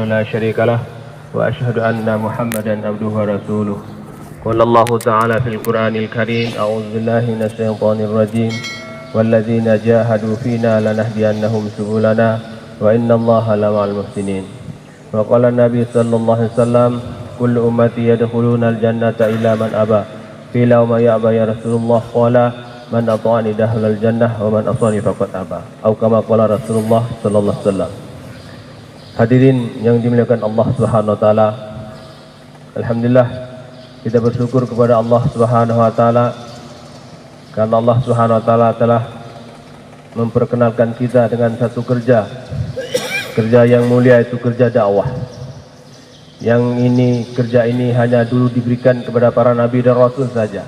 لا شريك له وأشهد أن محمدا عبده ورسوله. قال الله تعالى في القرآن الكريم: أعوذ بالله من الشيطان الرجيم والذين جاهدوا فينا لنهدينهم سبلنا وإن الله لمع المحسنين. وقال النبي صلى الله عليه وسلم: كل أمتي يدخلون الجنة إلا من أبى. قيل وما يأبى يا رسول الله؟ قال: من أطاعني دخل الجنة ومن asani faqad aba. Atau kama qala Rasulullah sallallahu alaihi wasallam. Hadirin yang dimuliakan Allah Subhanahu wa taala, alhamdulillah kita bersyukur kepada Allah Subhanahu wa taala karena Allah Subhanahu wa taala telah memperkenalkan kita dengan satu kerja yang mulia, itu kerja dakwah. Yang kerja ini hanya dulu diberikan kepada para nabi dan rasul saja.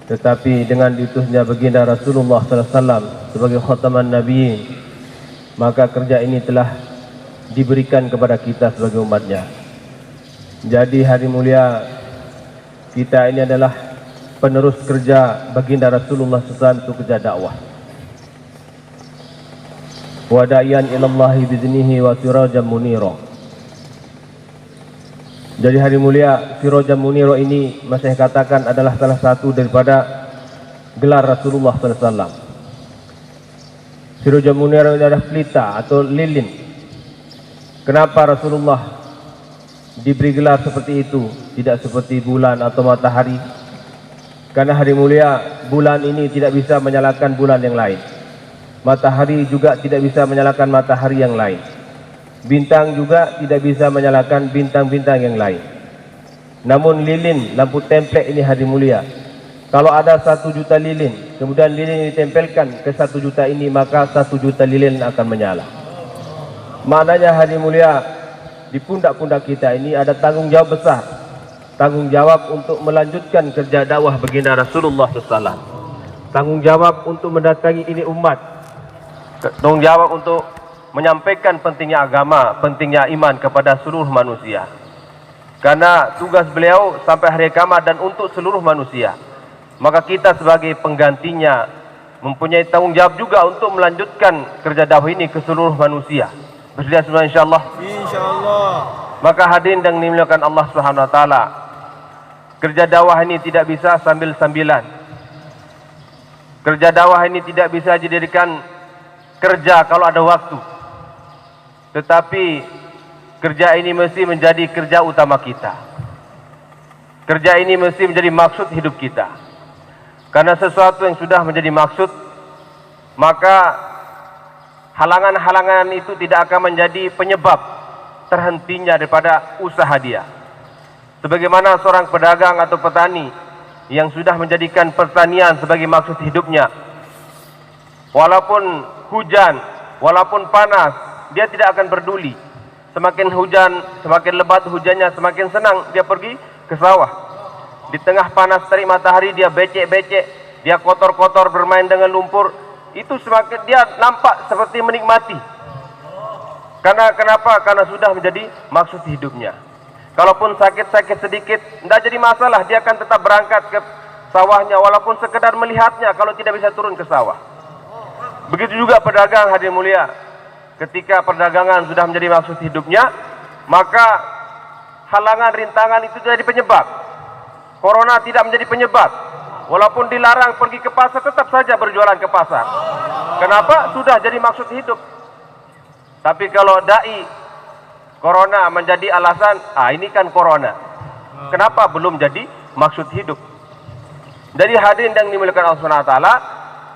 Tetapi dengan diutusnya baginda Rasulullah sallallahu alaihi wasallam sebagai khataman nabiyyin, maka kerja ini telah diberikan kepada kita sebagai umatnya. Jadi hari mulia kita ini adalah penerus kerja baginda Rasulullah sallallahu alaihi wasallam untuk kerja dakwah. Wa da'iyan ilallahi biznihi wa sirajan munira. Jadi hari mulia sirajan munira ini masih katakan adalah salah satu daripada gelar Rasulullah sallallahu alaihi wasallam. Sirajan munira ini adalah pelita atau lilin. Kenapa Rasulullah diberi gelar seperti itu, tidak seperti bulan atau matahari? Karena hari mulia bulan ini tidak bisa menyalakan bulan yang lain. Matahari juga tidak bisa menyalakan matahari yang lain. Bintang juga tidak bisa menyalakan bintang-bintang yang lain. Namun lilin, lampu templek ini hari mulia, kalau ada 1 juta lilin, kemudian lilin ditempelkan ke 1 juta ini, maka 1 juta lilin akan menyala. Maknanya hari mulia di pundak-pundak kita ini ada tanggung jawab besar. Tanggung jawab untuk melanjutkan kerja dakwah baginda Rasulullah SAW. Tanggung jawab untuk mendatangi ini umat. Tanggung jawab untuk menyampaikan pentingnya agama, pentingnya iman kepada seluruh manusia. Karena tugas beliau sampai hari kiamat dan untuk seluruh manusia. Maka kita sebagai penggantinya mempunyai tanggung jawab juga untuk melanjutkan kerja dakwah ini ke seluruh manusia. Bersedia semua insyaallah? Insyaallah. Maka hadirin yang dimuliakan Allah Subhanahu wa taala, kerja dakwah ini tidak bisa sambil-sambilan. Kerja dakwah ini tidak bisa dijadikan kerja kalau ada waktu. Tetapi kerja ini mesti menjadi kerja utama kita. Kerja ini mesti menjadi maksud hidup kita. Karena sesuatu yang sudah menjadi maksud, maka halangan-halangan itu tidak akan menjadi penyebab terhentinya daripada usaha dia. Sebagaimana seorang pedagang atau petani yang sudah menjadikan pertanian sebagai maksud hidupnya, walaupun hujan, walaupun panas, dia tidak akan peduli. Semakin hujan, semakin lebat hujannya, semakin senang dia pergi ke sawah. Di tengah panas terik matahari dia becek-becek, dia kotor-kotor bermain dengan lumpur. Itu semakin dia nampak seperti menikmati. Karena kenapa? Karena sudah menjadi maksud hidupnya. Kalaupun sakit-sakit sedikit, tidak jadi masalah, dia akan tetap berangkat ke sawahnya walaupun sekedar melihatnya kalau tidak bisa turun ke sawah. Begitu juga pedagang hadirin mulia. Ketika perdagangan sudah menjadi maksud hidupnya, maka halangan, rintangan itu jadi penyebab. Corona tidak menjadi penyebab. Walaupun dilarang pergi ke pasar, tetap saja berjualan ke pasar. Kenapa? Sudah jadi maksud hidup. Tapi kalau dai corona menjadi alasan, ini kan corona. Kenapa belum jadi maksud hidup? Jadi hadirin yang dimuliakan Allah Subhanahu wa taala,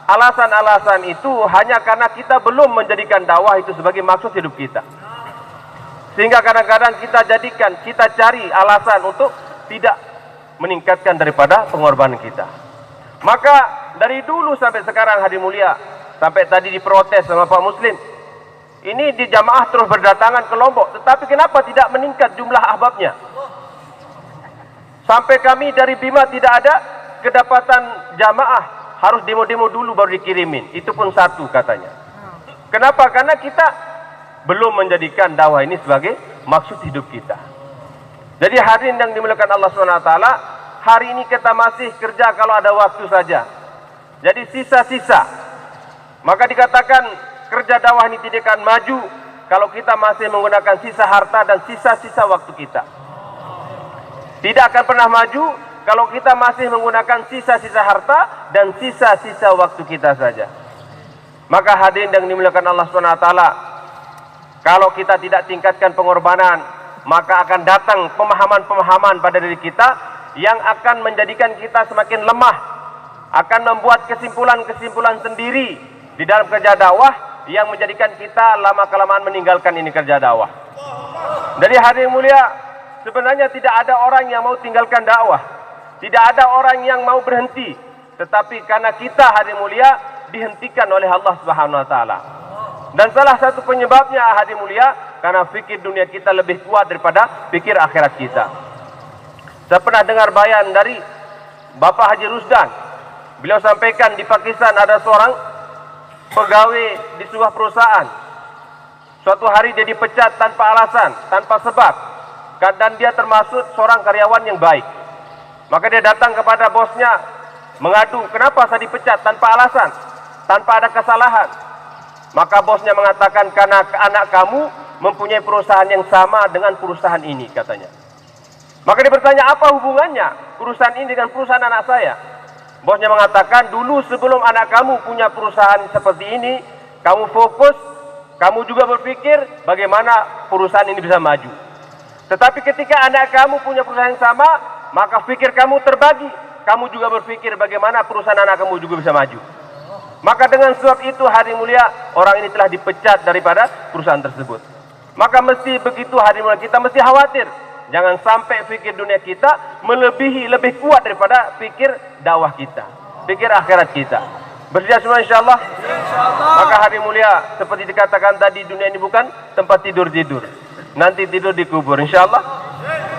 alasan-alasan itu hanya karena kita belum menjadikan dakwah itu sebagai maksud hidup kita. Sehingga kadang-kadang kita cari alasan untuk tidak meningkatkan daripada pengorbanan kita. Maka dari dulu sampai sekarang hadirin mulia, sampai tadi diprotes sama Pak Muslim, ini di jamaah terus berdatangan ke Lombok, tetapi kenapa tidak meningkat jumlah ahbabnya? Sampai kami dari Bima tidak ada kedapatan jamaah, harus demo-demo dulu baru dikirimin. Itu pun 1 katanya. Kenapa? Karena kita belum menjadikan dakwah ini sebagai maksud hidup kita. Jadi hadirin yang dimuliakan Allah SWT, hari ini kita masih kerja kalau ada waktu saja. Jadi sisa-sisa. Maka dikatakan kerja dakwah ini tidak akan maju kalau kita masih menggunakan sisa harta dan sisa-sisa waktu kita. Tidak akan pernah maju kalau kita masih menggunakan sisa-sisa harta dan sisa-sisa waktu kita saja. Maka hadirin yang dimuliakan Allah SWT, kalau kita tidak tingkatkan pengorbanan, maka akan datang pemahaman-pemahaman pada diri kita yang akan menjadikan kita semakin lemah, akan membuat kesimpulan-kesimpulan sendiri di dalam kerja dakwah yang menjadikan kita lama-kelamaan meninggalkan ini kerja dakwah. Dari hadirin mulia, sebenarnya tidak ada orang yang mau tinggalkan dakwah, tidak ada orang yang mau berhenti, tetapi karena kita hadirin mulia dihentikan oleh Allah Subhanahu wa taala. Dan salah satu penyebabnya hadirin mulia karena fikir dunia kita lebih kuat daripada fikir akhirat kita. Saya pernah dengar bayan dari Bapak Haji Rusdan. Beliau sampaikan di Pakistan ada seorang pegawai di sebuah perusahaan. Suatu hari dia dipecat tanpa alasan, tanpa sebab. Dan dia termasuk seorang karyawan yang baik. Maka dia datang kepada bosnya mengadu, kenapa saya dipecat tanpa alasan, tanpa ada kesalahan. Maka bosnya mengatakan, karena anak kamu mempunyai perusahaan yang sama dengan perusahaan ini, katanya. Maka dia bertanya, apa hubungannya perusahaan ini dengan perusahaan anak saya? Bosnya mengatakan, dulu sebelum anak kamu punya perusahaan seperti ini, kamu fokus, kamu juga berpikir bagaimana perusahaan ini bisa maju. Tetapi ketika anak kamu punya perusahaan yang sama, maka pikir kamu terbagi. Kamu juga berpikir bagaimana perusahaan anak kamu juga bisa maju. Maka dengan sebab itu hadirin mulia, orang ini telah dipecat daripada perusahaan tersebut. Maka mesti begitu hadirin mulia, kita mesti khawatir. Jangan sampai fikir dunia kita melebihi, lebih kuat daripada fikir dakwah kita, fikir akhirat kita. Bersedia semua insyaAllah? Maka hadirin mulia, seperti dikatakan tadi, dunia ini bukan tempat tidur-tidur. Nanti tidur di kubur insyaAllah.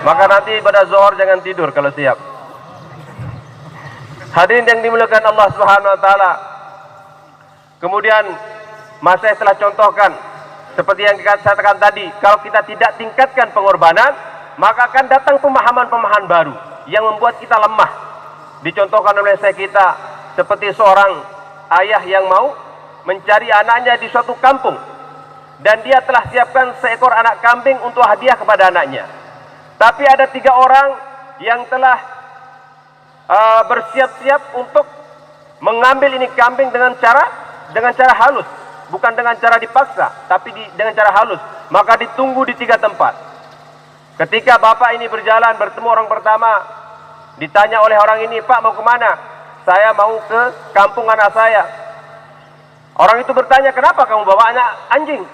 Maka nanti pada zuhur jangan tidur kalau siap. Hadirin yang dimuliakan Allah Subhanahu wa taala. Kemudian saya telah contohkan seperti yang saya katakan tadi, kalau kita tidak tingkatkan pengorbanan, maka akan datang pemahaman-pemahaman baru yang membuat kita lemah. Dicontohkan oleh saya kita seperti seorang ayah yang mau mencari anaknya di suatu kampung, dan dia telah siapkan seekor anak kambing untuk hadiah kepada anaknya. Tapi ada 3 orang yang telah bersiap-siap untuk mengambil ini kambing dengan cara halus, bukan dengan cara dipaksa, tapi dengan cara halus. Maka ditunggu di 3 tempat. Ketika bapak ini berjalan bertemu orang pertama, ditanya oleh orang ini, Pak mau kemana? Saya mau ke kampung anak saya. Orang itu bertanya, kenapa kamu bawa anak anjing?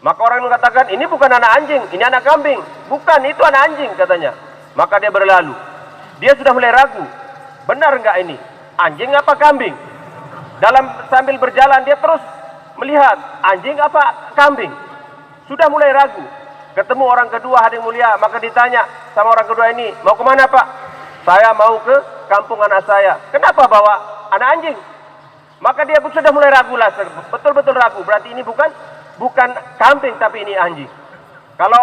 Maka orang mengatakan, ini bukan anak anjing, ini anak kambing. Bukan, itu anak anjing, katanya. Maka dia berlalu. Dia sudah mulai ragu, benar enggak ini? Anjing apa kambing? Sambil berjalan dia terus melihat, anjing apa kambing? Sudah mulai ragu. Ketemu orang kedua hadirin mulia, maka ditanya sama orang kedua ini, mau kemana Pak? Saya mau ke kampung anak saya. Kenapa bawa anak anjing? Maka dia sudah mulai ragu lah, betul-betul ragu. Berarti ini bukan kambing, tapi ini anjing. Kalau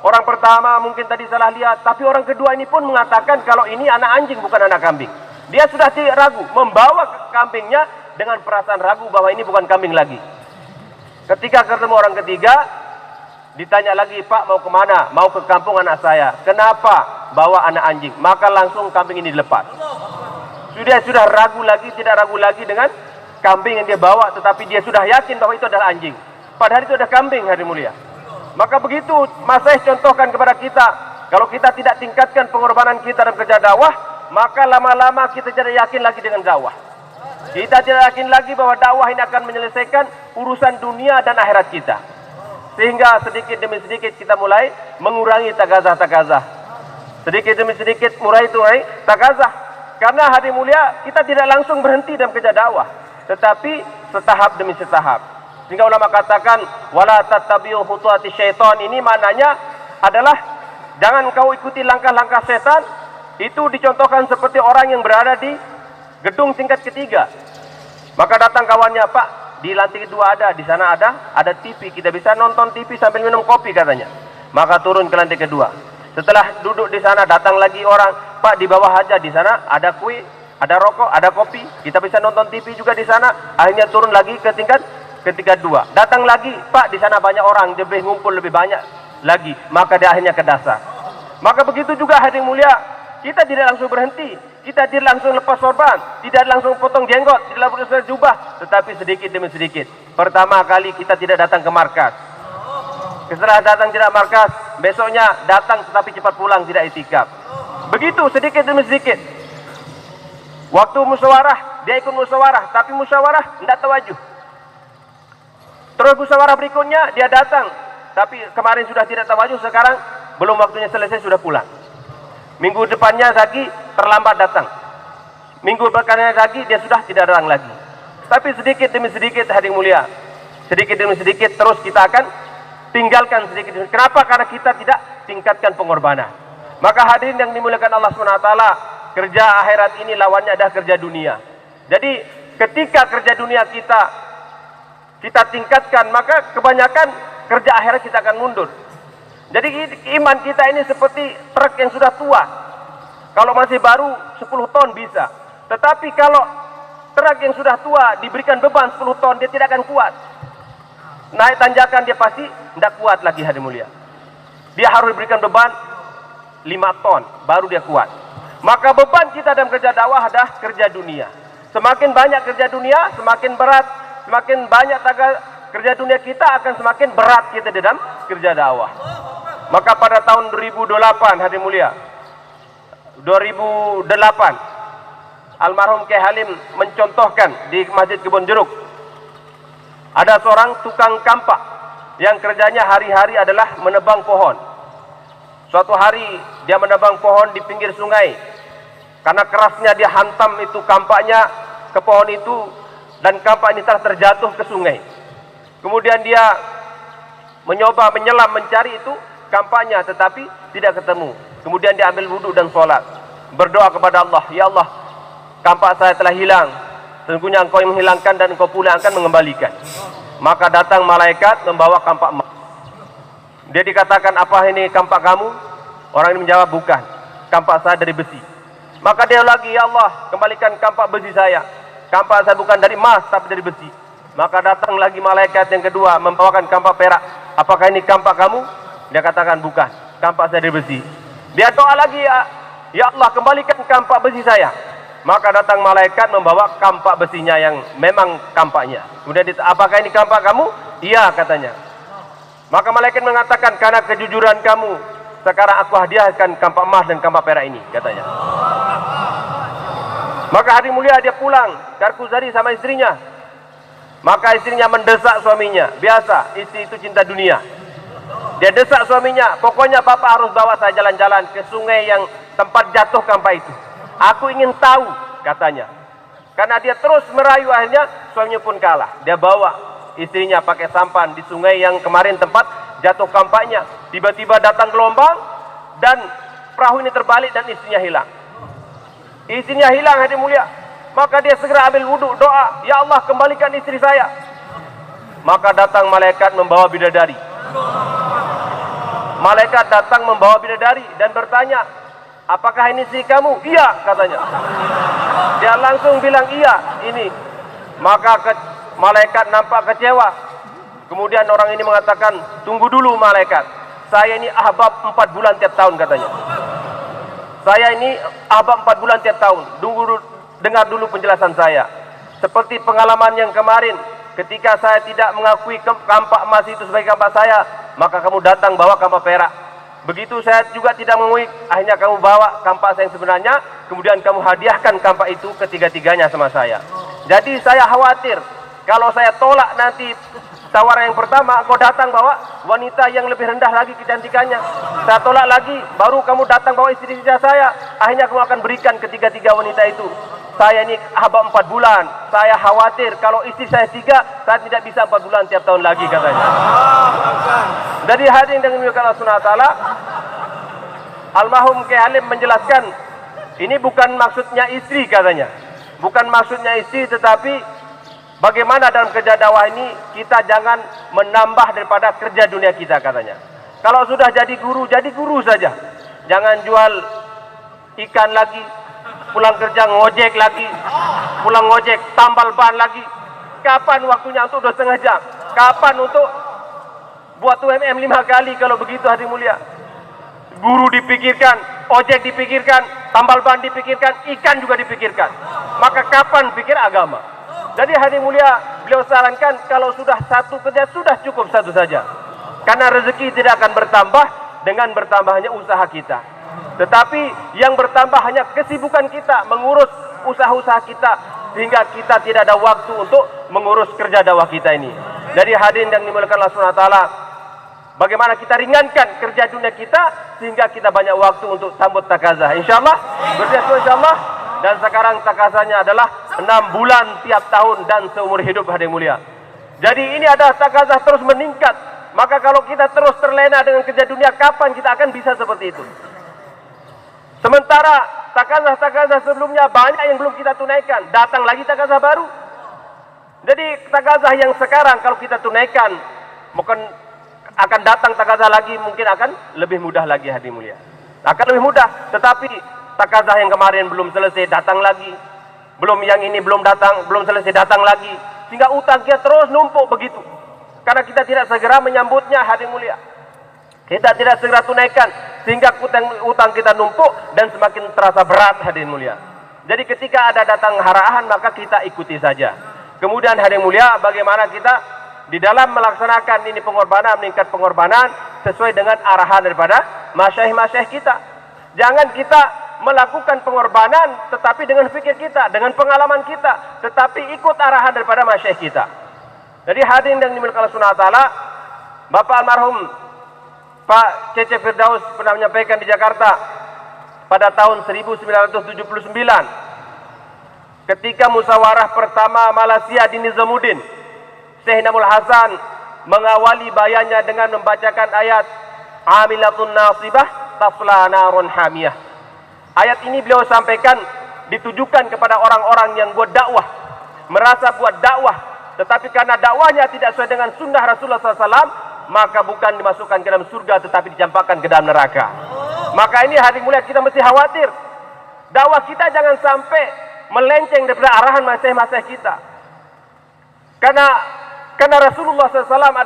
orang pertama mungkin tadi salah lihat, tapi orang kedua ini pun mengatakan kalau ini anak anjing bukan anak kambing. Dia sudah ragu, membawa kambingnya dengan perasaan ragu bahwa ini bukan kambing lagi. Ketika ketemu orang ketiga, ditanya lagi, Pak mau kemana? Mau ke kampung anak saya. Kenapa bawa anak anjing? Maka langsung kambing ini dilepas. Sudah ragu lagi, tidak ragu lagi dengan kambing yang dia bawa, tetapi dia sudah yakin bahwa itu adalah anjing. Padahal itu adalah kambing hadirin mulia. Maka begitu saya contohkan kepada kita, kalau kita tidak tingkatkan pengorbanan kita dalam kerja dakwah, maka lama-lama kita tidak yakin lagi dengan dakwah. Kita tidak yakin lagi bahwa dakwah ini akan menyelesaikan urusan dunia dan akhirat kita. Sehingga sedikit demi sedikit kita mulai mengurangi tagazah-tagazah. Sedikit demi sedikit mulai tagazah. Karena hadirin mulia, kita tidak langsung berhenti dalam kerja dakwah, tetapi setahap demi setahap. Sehingga ulama katakan, wala tattabi'u khutuwati syaitan, ini maknanya adalah jangan kau ikuti langkah-langkah setan. Itu dicontohkan seperti orang yang berada di gedung tingkat ketiga. Maka datang kawannya, Pak, di lantai 2 ada, di sana ada TV, kita bisa nonton TV sambil minum kopi katanya. Maka turun ke lantai kedua. Setelah duduk di sana, datang lagi orang, Pak, di bawah aja, di sana ada kue, ada rokok, ada kopi, kita bisa nonton TV juga di sana. Akhirnya turun lagi ke tingkat ketika dua. Datang lagi, Pak, di sana banyak orang, dia boleh ngumpul lebih banyak lagi. Maka dia akhirnya ke dasar. Maka begitu juga hadirin mulia, kita tidak langsung berhenti, kita tidak langsung lepas sorban, tidak langsung potong jenggot, tidak langsung jubah, tetapi sedikit demi sedikit. Pertama kali kita tidak datang ke markas. Setelah datang tidak markas, besoknya datang tetapi cepat pulang, tidak itikaf. Begitu sedikit demi sedikit. Waktu musyawarah, dia ikut musyawarah, tapi musyawarah tidak tawajuh. Terus musyawarah berikutnya dia datang, tapi kemarin sudah tidak tawajuh, sekarang belum waktunya selesai sudah pulang. Minggu depannya lagi terlambat datang. Minggu berikutnya lagi dia sudah tidak datang lagi. Tapi sedikit demi sedikit hadirin mulia, sedikit demi sedikit terus kita akan tinggalkan sedikit demi. Kenapa? Karena kita tidak tingkatkan pengorbanan. Maka hadirin yang dimuliakan Allah SWT, kerja akhirat ini lawannya adalah kerja dunia. Jadi ketika kerja dunia kita tingkatkan, maka kebanyakan kerja akhirat kita akan mundur. Jadi iman kita ini seperti truk yang sudah tua. Kalau masih baru 10 ton bisa. Tetapi kalau truk yang sudah tua diberikan beban 10 ton, dia tidak akan kuat. Naik tanjakan dia pasti tidak kuat lagi hadirin mulia. Dia harus diberikan beban 5 ton baru dia kuat. Maka beban kita dalam kerja dakwah adalah kerja dunia. Semakin banyak kerja dunia, semakin berat. Semakin banyak kerja dunia kita, akan semakin berat kita dalam kerja dakwah. Maka pada tahun 2008 hadirin mulia, 2008 almarhum Kiai Halim mencontohkan di Masjid Kebon Jeruk. Ada seorang tukang kampak yang kerjanya hari-hari adalah menebang pohon. Suatu hari dia menebang pohon di pinggir sungai. Karena kerasnya dia hantam itu kampaknya ke pohon itu, dan kampak ini telah terjatuh ke sungai. Kemudian dia mencoba menyelam mencari itu kampaknya, tetapi tidak ketemu. Kemudian dia ambil wudhu dan sholat, berdoa kepada Allah, ya Allah, kampak saya telah hilang, sesungguhnya Engkau yang menghilangkan dan Engkau pula akan mengembalikan. Maka datang malaikat membawa kampak emas. Dia dikatakan, apa ini kampak kamu? Orang ini menjawab, bukan, kampak saya dari besi. Maka dia lagi, ya Allah, kembalikan kampak besi saya. Kampak saya bukan dari emas tapi dari besi. Maka datang lagi malaikat yang kedua membawakan kampak perak. Apakah ini kampak kamu? Dia katakan, bukan, kampak saya dari besi. Dia doa lagi, ya Allah, kembalikan kampak besi saya. Maka datang malaikat membawa kampak besinya yang memang kampaknya. Kemudian apakah ini kampak kamu? Iya, katanya. Maka malaikat mengatakan, karena kejujuran kamu, sekarang aku hadiahkan kampak emas dan kampak perak ini, katanya. Maka hari mulia dia pulang ke Arkusari sama istrinya. Maka istrinya mendesak suaminya. Biasa, istri itu cinta dunia. Dia desak suaminya, pokoknya bapak harus bawa saya jalan-jalan ke sungai yang tempat jatuh kampak itu. Aku ingin tahu, katanya. Karena dia terus merayu, akhirnya suaminya pun kalah. Dia bawa istrinya pakai sampan di sungai yang kemarin tempat jatuh kampaknya. Tiba-tiba datang gelombang dan perahu ini terbalik dan istrinya hilang. Istrinya hilang hadirin mulia. Maka dia segera ambil wudhu, doa, ya Allah, kembalikan istri saya. Maka datang malaikat membawa bidadari. Malaikat datang membawa bidadari dan bertanya, apakah ini istri kamu? Iya, katanya. Dia langsung bilang iya, ini. Maka malaikat nampak kecewa. Kemudian orang ini mengatakan, tunggu dulu malaikat, saya ini ahbab 4 bulan tiap tahun, katanya. Saya ini ahbab 4 bulan tiap tahun. Dengar dulu penjelasan saya. Seperti pengalaman yang kemarin, ketika saya tidak mengakui kampak emas itu sebagai kampak saya, maka kamu datang bawa kampak perak. Begitu saya juga tidak mengakui, akhirnya kamu bawa kampak saya yang sebenarnya, kemudian kamu hadiahkan kampak itu ketiga-tiganya sama saya. Jadi saya khawatir, kalau saya tolak nanti tawaran yang pertama, kau datang bawa wanita yang lebih rendah lagi kecantikannya. Saya tolak lagi, baru kamu datang bawa istri saya. Akhirnya kamu akan berikan ketiga-tiga wanita itu. Saya ini ahbab 4 bulan. Saya khawatir kalau istri saya 3, saya tidak bisa 4 bulan tiap tahun lagi, katanya. Dari hadirin dengan dimuliakan Allah Subhanahu wa taala, almarhum Kiai Halim menjelaskan, ini bukan maksudnya istri, katanya. Bukan maksudnya istri, tetapi bagaimana dalam kerja dakwah ini kita jangan menambah daripada kerja dunia kita, katanya. Kalau sudah jadi guru saja. Jangan jual ikan lagi, pulang kerja ngojek lagi, pulang ngojek tambal ban lagi. kapan waktunya untuk 2,5 jam? Kapan untuk buat UMM 5 kali kalau begitu hadirin mulia? Guru dipikirkan, ojek dipikirkan, tambal ban dipikirkan, ikan juga dipikirkan. Maka kapan pikir agama? Jadi hadirin mulia, beliau sarankan kalau sudah satu kerja sudah cukup satu saja. Karena rezeki tidak akan bertambah dengan bertambahnya usaha kita. Tetapi yang bertambah hanya kesibukan kita mengurus usaha-usaha kita, sehingga kita tidak ada waktu untuk mengurus kerja dakwah kita ini. Jadi hadirin yang dimuliakan Allah Subhanahu wa taala, bagaimana kita ringankan kerja dunia kita sehingga kita banyak waktu untuk sambut takazah. Insyaallah, bersedia insyaallah. Dan sekarang takazahnya adalah 6 bulan tiap tahun dan seumur hidup hadirin mulia. Jadi ini adalah takazah terus meningkat. Maka kalau kita terus terlena dengan kerja dunia, kapan kita akan bisa seperti itu? Sementara takazah-takazah sebelumnya banyak yang belum kita tunaikan, datang lagi takazah baru. Jadi takazah yang sekarang kalau kita tunaikan, mungkin akan datang takazah lagi, mungkin akan lebih mudah lagi hadirin mulia. Akan lebih mudah, tetapi takazah yang kemarin belum selesai, datang lagi. Belum yang ini belum datang, belum selesai, datang lagi. Sehingga utang kita terus numpuk begitu. Karena kita tidak segera menyambutnya hadirin mulia. Kita tidak segera tunaikan, sehingga utang kita numpuk dan semakin terasa berat hadirin mulia. Jadi ketika ada datang harahan, maka kita ikuti saja. Kemudian hadirin mulia, bagaimana kita di dalam melaksanakan ini pengorbanan, meningkat pengorbanan sesuai dengan arahan daripada masyaikh-masyaikh kita. Jangan kita melakukan pengorbanan tetapi dengan fikir kita, dengan pengalaman kita, tetapi ikut arahan daripada masyaikh kita. Jadi hadirin yang dimuliakan Allah Subhanahu wa taala, Bapak almarhum Pak Cecep Firdaus pernah menyampaikan di Jakarta pada tahun 1979 ketika musyawarah pertama Malaysia di Nizamuddin, Syekh Namul Hasan mengawali bayannya dengan membacakan ayat Amilatun nasibah tasla narun hamiyah. Ayat ini beliau sampaikan ditujukan kepada orang-orang yang buat dakwah, merasa buat dakwah, tetapi karena dakwahnya tidak sesuai dengan sunnah Rasulullah SAW, maka bukan dimasukkan ke dalam surga, tetapi dicampakkan ke dalam neraka. Maka ini hadirin mulia, kita mesti khawatir dakwah kita jangan sampai melenceng daripada arahan masyaikh-masyaikh kita. Karena Rasulullah SAW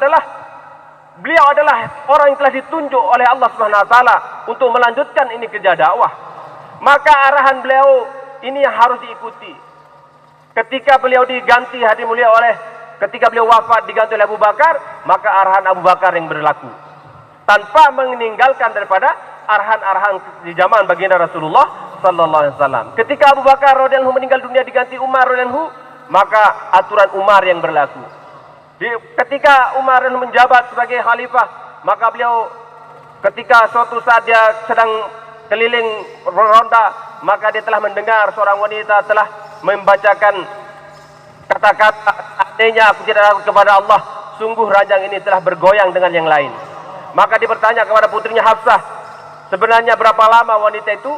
beliau adalah orang yang telah ditunjuk oleh Allah Subhanahu wa taala untuk melanjutkan ini kerja dakwah. Maka arahan beliau ini yang harus diikuti. Ketika beliau diganti hadirin mulia ketika beliau wafat diganti oleh Abu Bakar, maka arahan Abu Bakar yang berlaku, tanpa meninggalkan daripada arahan-arahan di zaman baginda Rasulullah sallallahu alaihi wasallam. Ketika Abu Bakar radhiyallahu anhu meninggal dunia diganti Umar radhiyallahu anhu, maka aturan Umar yang berlaku. Ketika Umar menjabat sebagai khalifah, maka beliau ketika suatu saat dia sedang keliling ronda, maka dia telah mendengar seorang wanita telah membacakan kata-kata, "Andainya aku tidak takut kepada Allah, sungguh ranjang ini telah bergoyang dengan yang lain." Maka dia bertanya kepada putrinya Hafsah, sebenarnya berapa lama wanita itu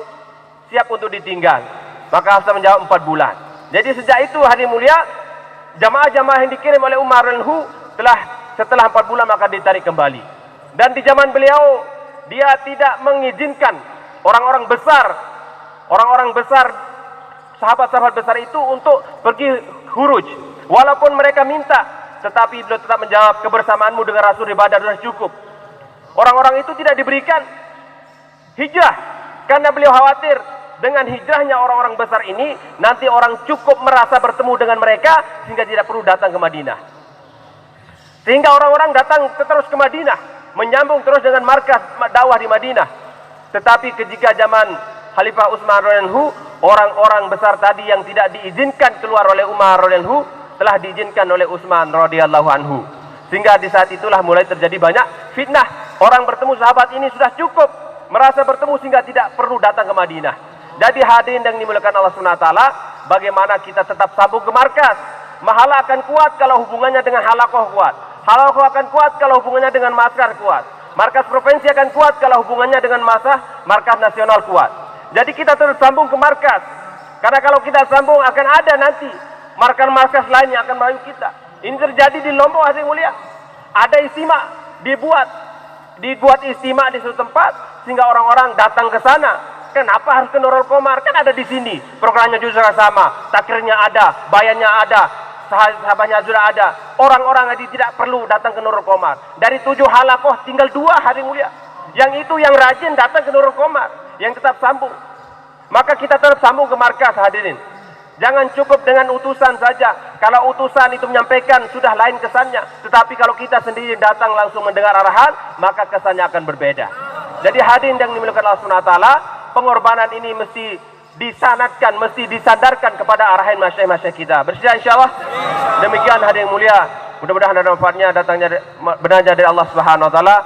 siap untuk ditinggal? Maka Hafsah menjawab 4 bulan. Jadi sejak itu hadirin mulia, jamaah-jamaah yang dikirim oleh Umar radhiyallahu setelah 4 bulan maka ditarik kembali. Dan di zaman beliau dia tidak mengizinkan orang-orang besar sahabat-sahabat besar itu untuk pergi khuruj. Walaupun mereka minta, tetapi beliau tetap menjawab, kebersamaanmu dengan Rasul di Badar sudah cukup. Orang-orang itu tidak diberikan hijrah karena beliau khawatir dengan hijrahnya orang-orang besar ini nanti orang cukup merasa bertemu dengan mereka sehingga tidak perlu datang ke Madinah. Sehingga orang-orang datang terus ke Madinah, menyambung terus dengan markas dakwah di Madinah. Tetapi ketika zaman Khalifah Utsman radhiyallahu, orang-orang besar tadi yang tidak diizinkan keluar oleh Umar radhiyallahu telah diizinkan oleh Utsman radhiyallahu anhu. Sehingga di saat itulah mulai terjadi banyak fitnah. Orang bertemu sahabat ini sudah cukup merasa bertemu sehingga tidak perlu datang ke Madinah. Jadi hadirin yang dimuliakan Allah Subhanahu wa taala, bagaimana kita tetap sambung ke markas? Mahala akan kuat kalau hubungannya dengan halakoh kuat. Halakoh akan kuat kalau hubungannya dengan markas kuat. Markas provinsi akan kuat kalau hubungannya dengan markas nasional kuat. Jadi kita terus sambung ke markas. Karena kalau kita sambung akan ada nanti markas-markas lain yang akan merayu kita. Ini terjadi di Lombok hadirin mulia. Ada istimewa dibuat istimewa di suatu tempat sehingga orang-orang datang ke sana. Kenapa harus ke Nurul Komar? Kan ada di sini. Programnya juga sama, takrirnya ada, bayannya ada, sahabatnya sudah ada. Orang-orang tadi tidak perlu datang ke Nurul Qomar. Dari 7 halakoh tinggal 2 hadirin mulia. Yang itu yang rajin datang ke Nurul Qomar, yang tetap sambung. Maka kita tetap sambung ke markas hadirin. Jangan cukup dengan utusan saja. Kalau utusan itu menyampaikan sudah lain kesannya. Tetapi kalau kita sendiri datang langsung mendengar arahan, maka kesannya akan berbeda. Jadi hadirin yang dimuliakan Allah Subhanahu wa taala, pengorbanan ini mesti disanadkan, mesti disadarkan kepada arahan masyayikh-masyayikh kita. Bersedia insyaallah. Demikian hadirin mulia, mudah-mudahan ada manfaatnya datangnya benarnya dari Allah Subhanahu wa taala.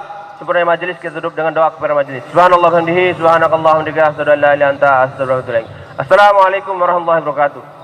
Sempurna majelis, kita tutup dengan doa kepada majelis. Subhanallah wa bihamdihi, subhanakallahumma wa bihamdika, asyhadu an la ilaha illa anta, astaghfiruka wa atubu ilaik. Assalamualaikum warahmatullahi wabarakatuh.